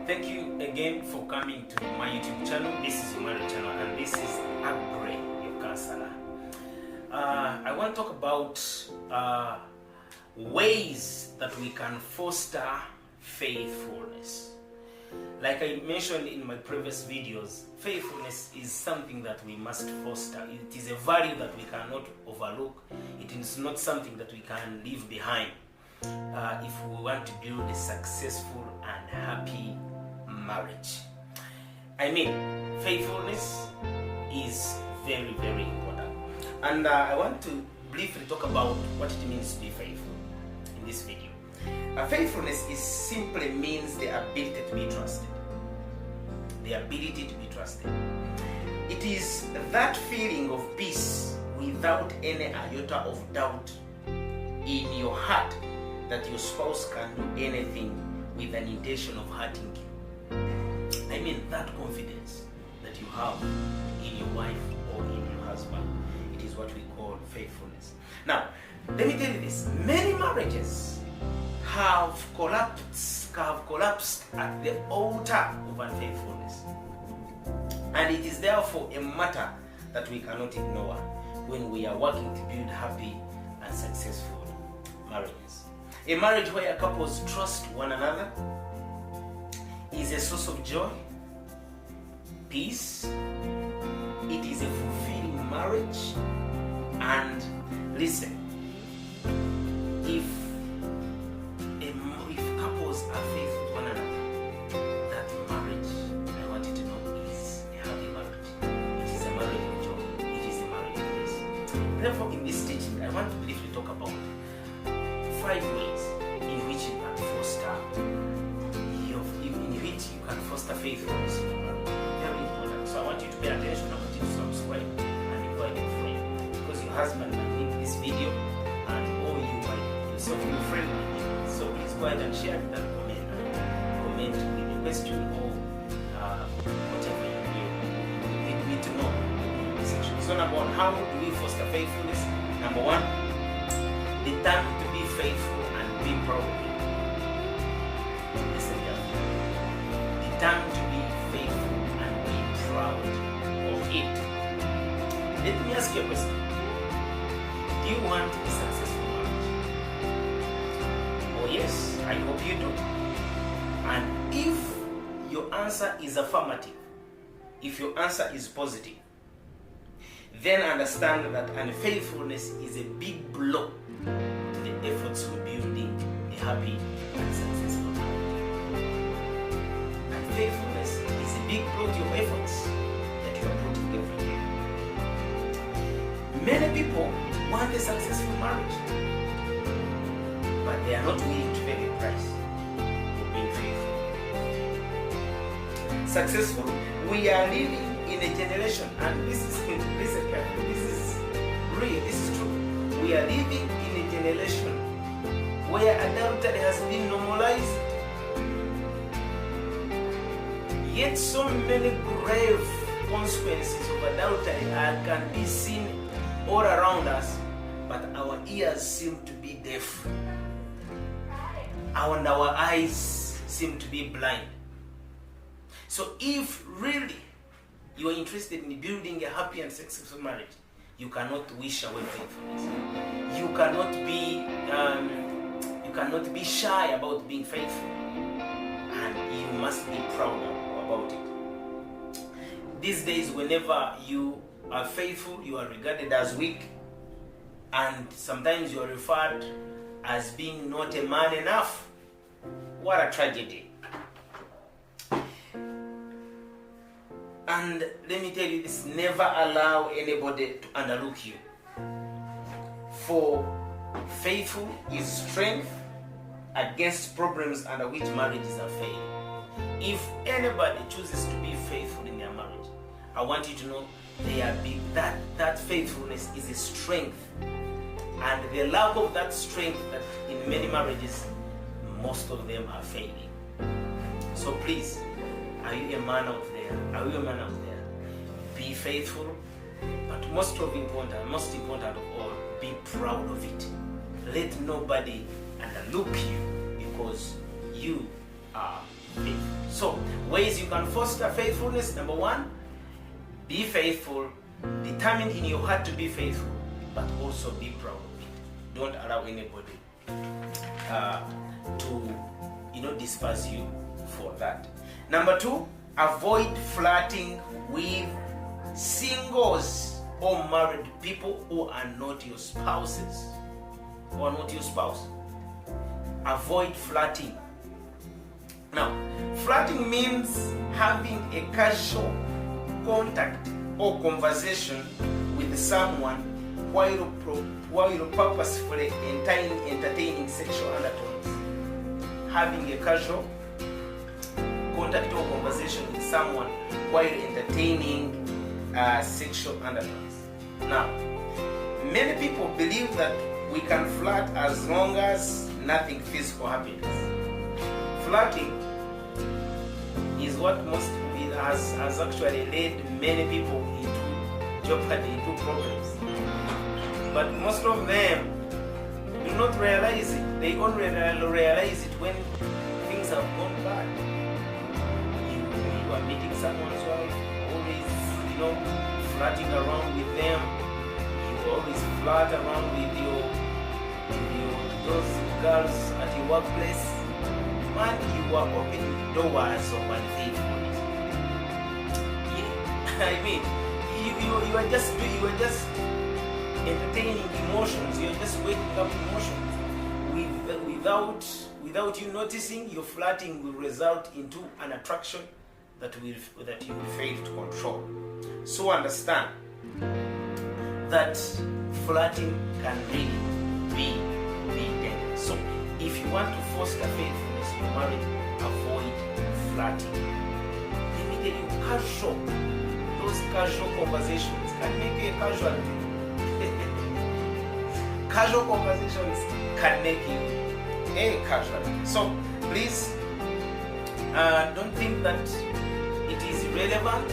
Thank you again for coming to my YouTube channel. This is your marriage channel, and this is Agbre, your counselor. I want to talk about ways that we can foster faithfulness. Like I mentioned in my previous videos, faithfulness is something that we must foster. It is a value that we cannot overlook. It is not something that we can leave behind if we want to build a successful and happy marriage. I mean, faithfulness is very, very important. And I want to briefly talk about what it means to be faithful in this video. Faithfulness simply means the ability to be trusted. The ability to be trusted. It is that feeling of peace without any iota of doubt in your heart that your spouse can do anything with an intention of hurting you. I mean, that confidence that you have in your wife or in your husband. It is what we call faithfulness. Now, let me tell you this. Many marriages have collapsed at the altar of unfaithfulness. And it is therefore a matter that we cannot ignore when we are working to build happy and successful marriages. A marriage where couples trust one another is a source of joy, peace. It is a fulfilling marriage. And listen, if couples are faithful to one another, that marriage, I want you to know, is a happy marriage. It is a marriage of joy. It is a marriage of peace. Therefore, in this teaching, I want to briefly talk about 5 ways in which you can foster faithfulness in your marriage. Very important. So I want you to pay attention. I want you to subscribe and invite your friend, because your husband might need this video, and or you might yourself your friend might need it. So please go ahead and share it and comment with your question or whatever you need me to know in the section. So number 1, how do we foster faithfulness? Number 1, determine to be faithful and be proud of it. Listen carefully. Determine to be faithful and be proud of it. Let me ask you a question. Do you want a successful marriage? Oh yes, I hope you do. And if your answer is affirmative, if your answer is positive, then understand that unfaithfulness is a big blow to the efforts of building a happy and successful marriage. Unfaithfulness is a big blow to your efforts that you are putting every day. Many people want a successful marriage, but they are not willing to pay the price for being faithful. Successful, we are living in a generation, and this is real, this is true. We are living in a generation where adultery has been normalized. Yet so many grave consequences of adultery can be seen all around us, but our ears seem to be deaf, and our eyes seem to be blind. So if really you are interested in building a happy and successful marriage, you cannot wish away faithfulness. You cannot be shy about being faithful, and you must be proud about it. These days, whenever you are faithful, you are regarded as weak, and sometimes you are referred as being not a man enough. What a tragedy. And let me tell you this, never allow anybody to underlook you. For faithful is strength against problems under which marriages are failing. If anybody chooses to be faithful in their marriage, I want you to know that faithfulness is a strength. And the lack of that strength that in many marriages, most of them are failing. So please, are you a man out there? Are you a man out there? Be faithful, but most important of all, be proud of it. Let nobody underlook you, because you are faithful. So, ways you can foster faithfulness. Number one, be faithful, determined in your heart to be faithful, but also be proud of it. Don't allow anybody to disperse you for that. Number two, avoid flirting with singles or married people who are not your spouses or not your spouse. Avoid flirting. Now, flirting means having a casual contact or conversation with someone while purposefully entertaining sexual undertones. Having a casual contact or conversation with someone while entertaining sexual undertones. Now, many people believe that we can flirt as long as nothing physical happens. Flirting is what has actually led many people into jeopardy, into problems. But most of them do not realize it. They only realize it when things have gone bad. You are meeting someone's wife, always, flirting around with them. You always flirt around with those girls at your workplace. Man, you are opening doors of unfaithfulness. I mean, you are just entertaining emotions. You are just waking up emotions. Without you noticing, your flirting will result into an attraction that you will fail to control. So understand that flirting can really be dangerous. So if you want to foster faithfulness in your marriage, avoid flirting. Let me tell you, those casual conversations can make you a casualty. Casual conversations can make you a casualty. So please don't think that it is irrelevant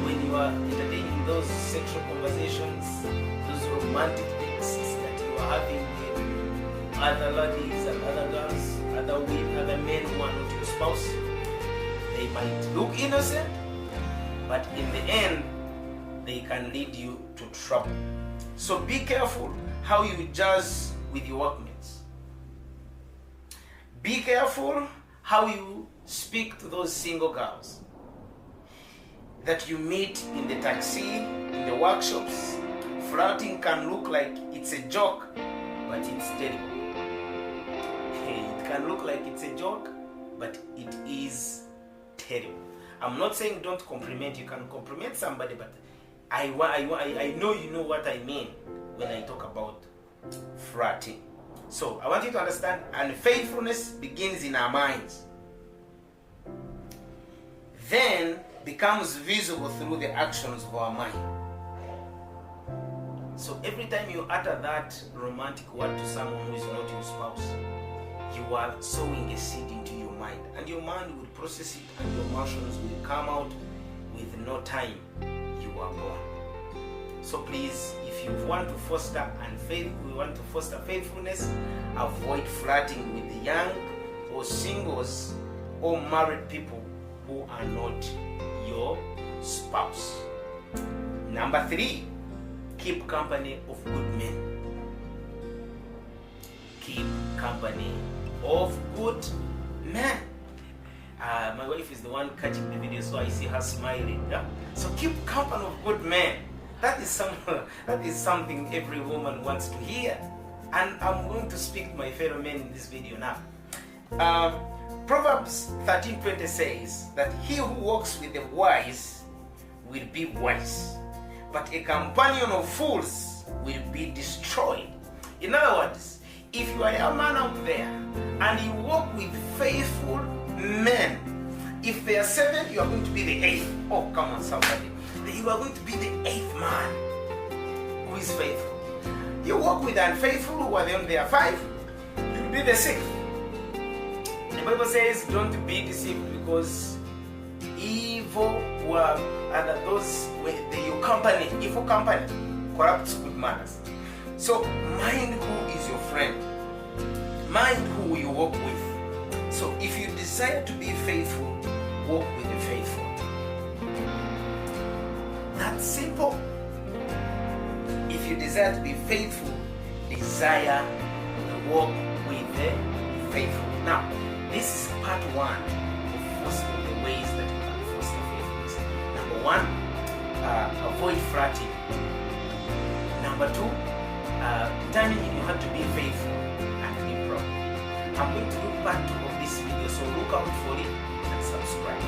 when you are entertaining those sexual conversations, those romantic texts that you are having with other ladies and other girls, other women, other men who are not your spouse. They might look innocent, but in the end, they can lead you to trouble. So be careful how you judge with your workmates. Be careful how you speak to those single girls that you meet in the taxi, in the workshops. Flirting can look like it's a joke, but it's terrible. It can look like it's a joke, but it is terrible. I'm not saying don't compliment. You can compliment somebody, but I know you know what I mean when I talk about flirting. So I want you to understand, unfaithfulness begins in our minds, then becomes visible through the actions of our mind. So every time you utter that romantic word to someone who is not your spouse, you are sowing a seed into your mind, and your mind will process it, and your emotions will come out with no time. You are gone. So please, if you want to foster faithfulness, avoid flirting with the young or singles or married people who are not your spouse. Number 3, keep company of good men. Keep company of good men. My wife is the one catching the video, so I see her smiling. Yeah? So keep company of good men. That is something every woman wants to hear. And I'm going to speak to my fellow men in this video now. Proverbs 13:20 says that he who walks with the wise will be wise, but a companion of fools will be destroyed. In other words, if you are a man out there and you walk with faithful men, if there are 7, you are going to be the 8th. Oh, come on, somebody. You are going to be the 8th man who is faithful. You walk with unfaithful who are on their 5, you'll be the 6th. The Bible says, don't be deceived, because evil were under those with your company, evil company corrupts good manners. So mind who is your friend. Mind who you walk with. So if you desire to be faithful, walk with the faithful. That's simple. If you desire to be faithful, desire to walk with the faithful. Now, this is part one of the ways that you can foster faithfulness. Number one, avoid flirting. Number two, determine in your heart to be faithful and be proud. I'm going to look part two of this video, so look out for it and subscribe.